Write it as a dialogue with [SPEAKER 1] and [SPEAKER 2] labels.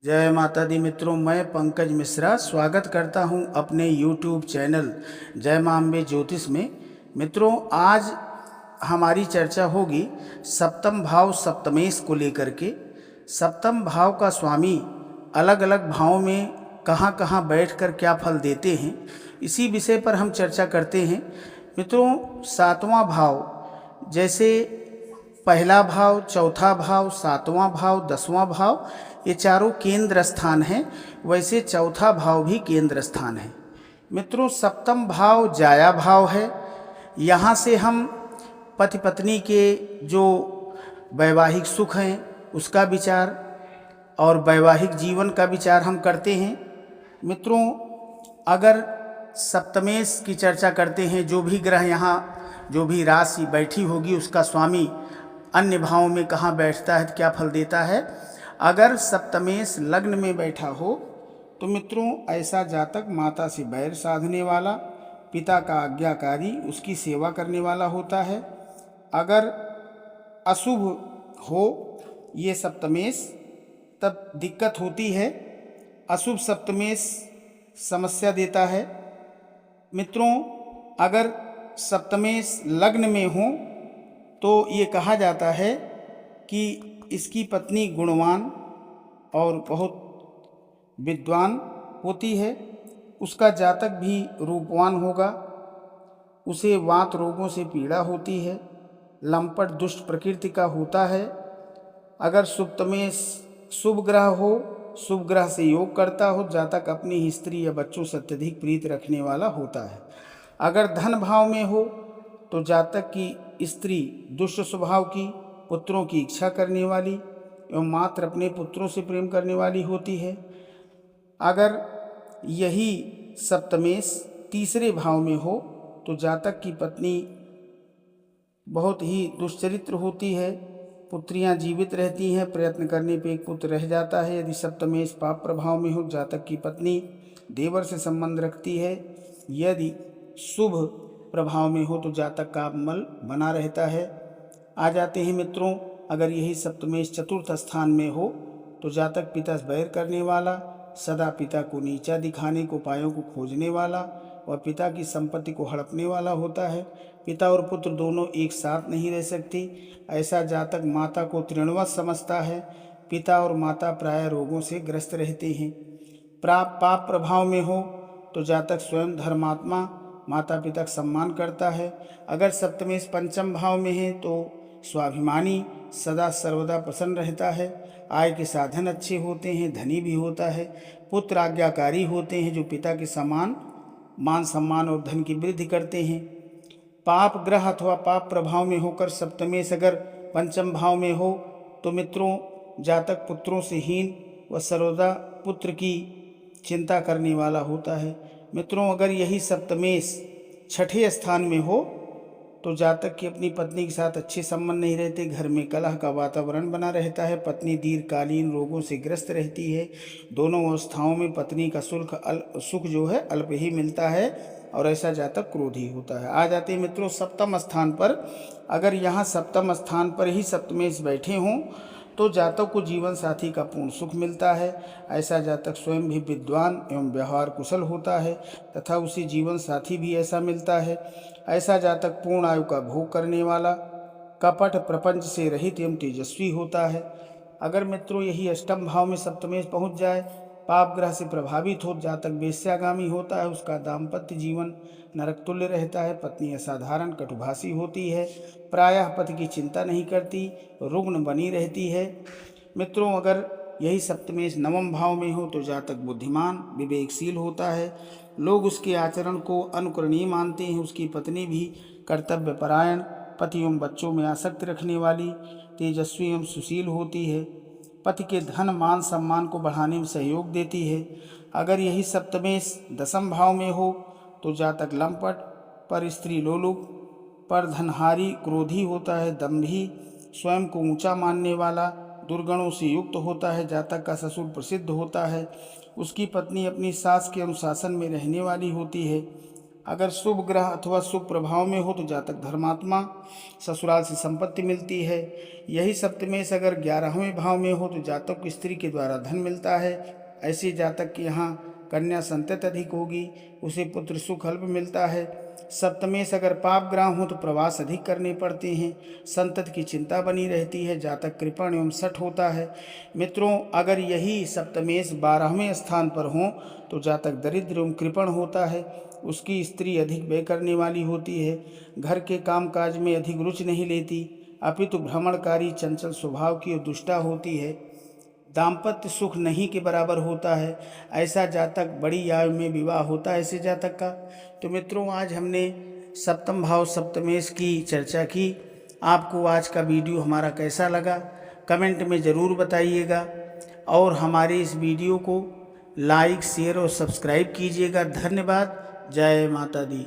[SPEAKER 1] जय माता दी मित्रों, मैं पंकज मिश्रा स्वागत करता हूं अपने YouTube चैनल जय मां अम्बे ज्योतिष में। मित्रों, आज हमारी चर्चा होगी सप्तम भाव सप्तमेश को लेकर के। सप्तम भाव का स्वामी अलग अलग भावों में कहां कहां बैठकर क्या फल देते हैं, इसी विषय पर हम चर्चा करते हैं। मित्रों, सातवां भाव, जैसे पहला भाव, चौथा भाव, सातवां भाव, 10वां भाव, ये चारों केंद्र स्थान हैं, वैसे चौथा भाव भी केंद्र स्थान है। मित्रों, सप्तम भाव जाया भाव है। यहाँ से हम पति पत्नी के जो वैवाहिक सुख हैं उसका विचार और वैवाहिक जीवन का विचार हम करते हैं। मित्रों, अगर सप्तमेश की चर्चा करते हैं, जो भी ग्रह यहाँ, जो भी राशि बैठी होगी उसका स्वामी अन्य भावों में कहाँ बैठता है, क्या फल देता है। अगर सप्तमेश लग्न में बैठा हो तो मित्रों, ऐसा जातक माता से बैर साधने वाला, पिता का आज्ञाकारी, उसकी सेवा करने वाला होता है। अगर अशुभ हो ये सप्तमेश, तब दिक्कत होती है। अशुभ सप्तमेश समस्या देता है। मित्रों, अगर सप्तमेश लग्न में हो तो ये कहा जाता है कि इसकी पत्नी गुणवान और बहुत विद्वान होती है, उसका जातक भी रूपवान होगा, उसे वात रोगों से पीड़ा होती है, लंपट दुष्ट प्रकृति का होता है। अगर सप्तमेश शुभ ग्रह हो, शुभ ग्रह से योग करता हो, जातक अपनी ही स्त्री या बच्चों से अत्यधिक प्रीति रखने वाला होता है। अगर धन भाव में हो तो जातक की स्त्री दुष्ट स्वभाव की, पुत्रों की इच्छा करने वाली एवं मात्र अपने पुत्रों से प्रेम करने वाली होती है। अगर यही सप्तमेश तीसरे भाव में हो तो जातक की पत्नी बहुत ही दुष्चरित्र होती है, पुत्रियां जीवित रहती हैं, प्रयत्न करने पे एक पुत्र रह जाता है। यदि सप्तमेश पाप प्रभाव में हो, जातक की पत्नी देवर से संबंध रखती है। यदि शुभ प्रभाव में हो तो जातक का मल बना रहता है। आ जाते हैं मित्रों, अगर यही सप्तमेश चतुर्थ स्थान में हो तो जातक पिता से बैर करने वाला, सदा पिता को नीचा दिखाने को, उपायों को खोजने वाला और पिता की संपत्ति को हड़पने वाला होता है। पिता और पुत्र दोनों एक साथ नहीं रह सकती। ऐसा जातक माता को तृणवत समझता है। पिता और माता प्राय रोगों से ग्रस्त रहते हैं। पाप प्रभाव में हो तो जातक स्वयं धर्मात्मा, माता पिता का सम्मान करता है। अगर सप्तमेश पंचम भाव में है तो स्वाभिमानी, सदा सर्वदा प्रसन्न रहता है। आय के साधन अच्छे होते हैं, धनी भी होता है। पुत्र आज्ञाकारी होते हैं जो पिता के समान मान सम्मान और धन की वृद्धि करते हैं। पाप ग्रह अथवा पाप प्रभाव में होकर सप्तमेश अगर पंचम भाव में हो तो मित्रों, जातक पुत्रों से हीन व सर्वदा पुत्र की चिंता करने वाला होता है। मित्रों, अगर यही सप्तमेश छठे स्थान में हो तो जातक की अपनी पत्नी के साथ अच्छे संबंध नहीं रहते, घर में कलह का वातावरण बना रहता है, पत्नी दीर्घकालीन रोगों से ग्रस्त रहती है। दोनों अवस्थाओं में पत्नी का सुख जो है अल्प ही मिलता है और ऐसा जातक क्रोधी होता है। आ जाते हैं मित्रों सप्तम स्थान पर। अगर यहाँ सप्तम स्थान पर ही सप्तमेश बैठे हों तो जातक को जीवन साथी का पूर्ण सुख मिलता है। ऐसा जातक स्वयं भी विद्वान एवं व्यवहार कुशल होता है तथा उसे जीवन साथी भी ऐसा मिलता है। ऐसा जातक पूर्ण आयु का भोग करने वाला, कपट प्रपंच से रहित एवं तेजस्वी होता है। अगर मित्रों यही अष्टम भाव में सप्तमेश पहुँच जाए, पाप ग्रह से प्रभावित हो, जातक वेश्यागामी होता है, उसका दाम्पत्य जीवन नरक तुल्य रहता है। पत्नी असाधारण कटुभाषी होती है, प्रायः पति की चिंता नहीं करती, रुग्ण बनी रहती है। मित्रों, अगर यही सप्तमेश नवम भाव में हो तो जातक बुद्धिमान विवेकशील होता है, लोग उसके आचरण को अनुकरणीय मानते हैं। उसकी पत्नी भी कर्तव्यपरायण, पति एवं बच्चों में आसक्ति रखने वाली, तेजस्वी एवं सुशील होती है, पति के धन मान सम्मान को बढ़ाने में सहयोग देती है। अगर यही सप्तमेश दसम भाव में हो तो जातक लंपट, पर स्त्री लोलुप, पर धनहारी, क्रोधी होता है, दंभी, स्वयं को ऊंचा मानने वाला, दुर्गुणों से युक्त होता है। जातक का ससुर प्रसिद्ध होता है, उसकी पत्नी अपनी सास के अनुशासन में रहने वाली होती है। अगर शुभ ग्रह अथवा शुभ प्रभाव में हो तो जातक धर्मात्मा, ससुराल से संपत्ति मिलती है। यही सप्तमेश अगर 11वें भाव में हो तो जातक को स्त्री के द्वारा धन मिलता है। ऐसे जातक के यहाँ कन्या संतति अधिक होगी, उसे पुत्र सुख अल्प मिलता है। सप्तमेश अगर पाप ग्रह हो तो प्रवास अधिक करने पड़ते हैं, संतति की चिंता बनी रहती है, जातक कृपण एवं सठ होता है। मित्रों, अगर यही सप्तमेश 12वें स्थान पर हो तो जातक दरिद्र एवं कृपण होता है, उसकी स्त्री अधिक व्यय करने वाली होती है, घर के कामकाज में अधिक रुचि नहीं लेती, अपितु भ्रमणकारी चंचल स्वभाव की और दुष्टा होती है, दाम्पत्य सुख नहीं के बराबर होता है। ऐसा जातक बड़ी आयु में विवाह होता है ऐसे जातक का। तो मित्रों, आज हमने सप्तम भाव सप्तमेश की चर्चा की। आपको आज का वीडियो हमारा कैसा लगा कमेंट में ज़रूर बताइएगा, और हमारे इस वीडियो को लाइक शेयर और सब्सक्राइब कीजिएगा। धन्यवाद। जय माता दी।